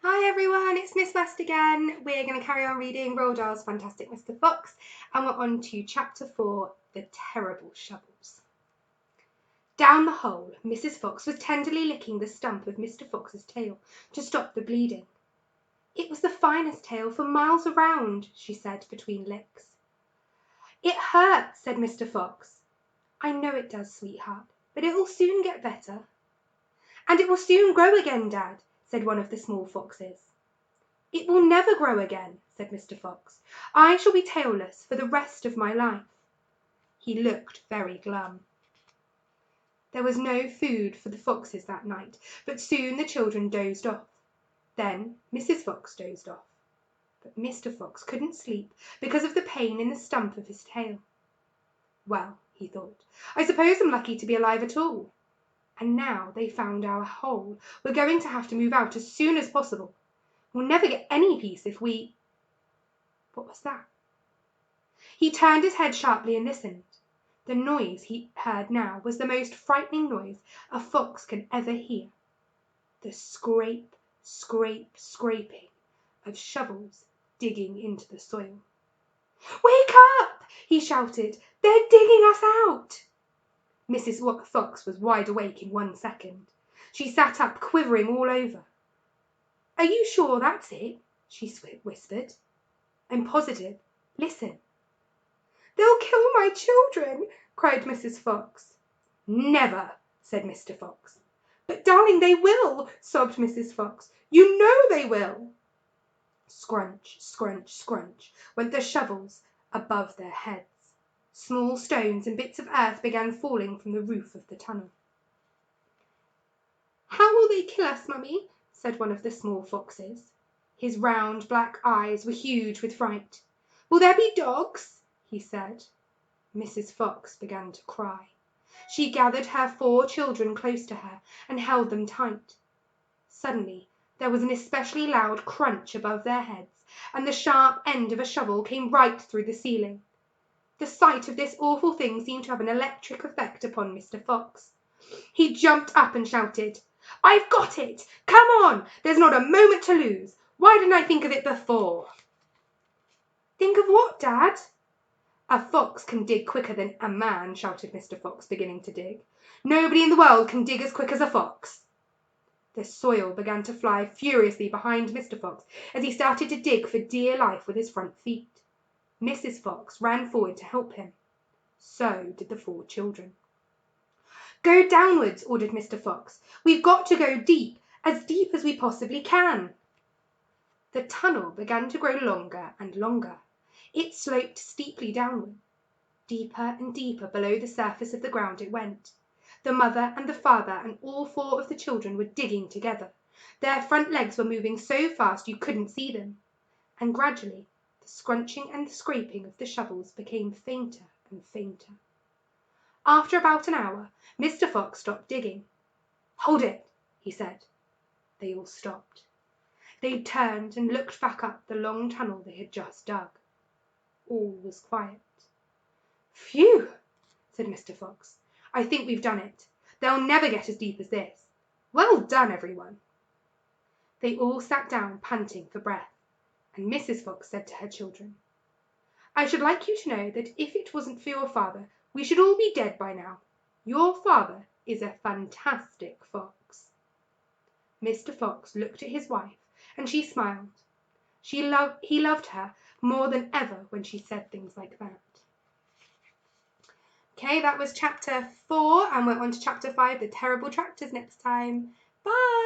Hi everyone, it's Miss West again. We're going to carry on reading Roald Dahl's Fantastic Mr. Fox, and we're on to Chapter 4, The Terrible Shovels. Down the hole, Mrs. Fox was tenderly licking the stump of Mr. Fox's tail to stop the bleeding. "It was the finest tail for miles around," she said between licks. "It hurts," said Mr. Fox. "I know it does, sweetheart, but it will soon get better." "And it will soon grow again, Dad," said one of the small foxes. "It will never grow again," said Mr. Fox. "I shall be tailless for the rest of my life." He looked very glum. There was no food for the foxes that night, but soon the children dozed off. Then Mrs. Fox dozed off. But Mr. Fox couldn't sleep because of the pain in the stump of his tail. "Well," he thought, "I suppose I'm lucky to be alive at all. And now they've found our hole, we're going to have to move out as soon as possible. We'll never get any peace if we—" What was that? He turned his head sharply and listened. The noise he heard now was the most frightening noise a fox can ever hear. The scrape, scrape, scraping of shovels digging into the soil. "Wake up!" he shouted. "They're digging us out!" Mrs. Fox was wide awake in 1 second. She sat up, quivering all over. "Are you sure that's it?" she whispered. "I'm positive. Listen." "They'll kill my children!" cried Mrs. Fox. "Never!" said Mr. Fox. "But, darling, they will!" sobbed Mrs. Fox. "You know they will!" Scrunch, scrunch, scrunch went the shovels above their heads. Small stones and bits of earth began falling from the roof of the tunnel. "How will they kill us, Mummy?" said one of the small foxes. His round black eyes were huge with fright. "Will there be dogs?" he said. Mrs. Fox began to cry. She gathered her 4 children close to her and held them tight. Suddenly there was an especially loud crunch above their heads, and the sharp end of a shovel came right through the ceiling. The sight of this awful thing seemed to have an electric effect upon Mr. Fox. He jumped up and shouted, "I've got it! Come on! There's not a moment to lose! Why didn't I think of it before?" "Think of what, Dad?" "A fox can dig quicker than a man," shouted Mr. Fox, beginning to dig. "Nobody in the world can dig as quick as a fox." The soil began to fly furiously behind Mr. Fox as he started to dig for dear life with his front feet. Mrs. Fox ran forward to help him. So did the 4 children. "Go downwards," ordered Mr. Fox. "We've got to go deep as we possibly can." The tunnel began to grow longer and longer. It sloped steeply downward. Deeper and deeper below the surface of the ground it went. The mother and the father and all 4 of the children were digging together. Their front legs were moving so fast you couldn't see them. And gradually the scrunching and the scraping of the shovels became fainter and fainter. After about an hour, Mr. Fox stopped digging. "Hold it," he said. They all stopped. They turned and looked back up the long tunnel they had just dug. All was quiet. "Phew!" said Mr. Fox. "I think we've done it. They'll never get as deep as this. Well done, everyone." They all sat down, panting for breath, and Mrs. Fox said to her children, "I should like you to know that if it wasn't for your father, we should all be dead by now. Your father is a fantastic fox." Mr. Fox looked at his wife, and she smiled. He loved her more than ever when she said things like that. Okay, that was chapter 4, and we're on to chapter 5, The Terrible Tractors, next time. Bye!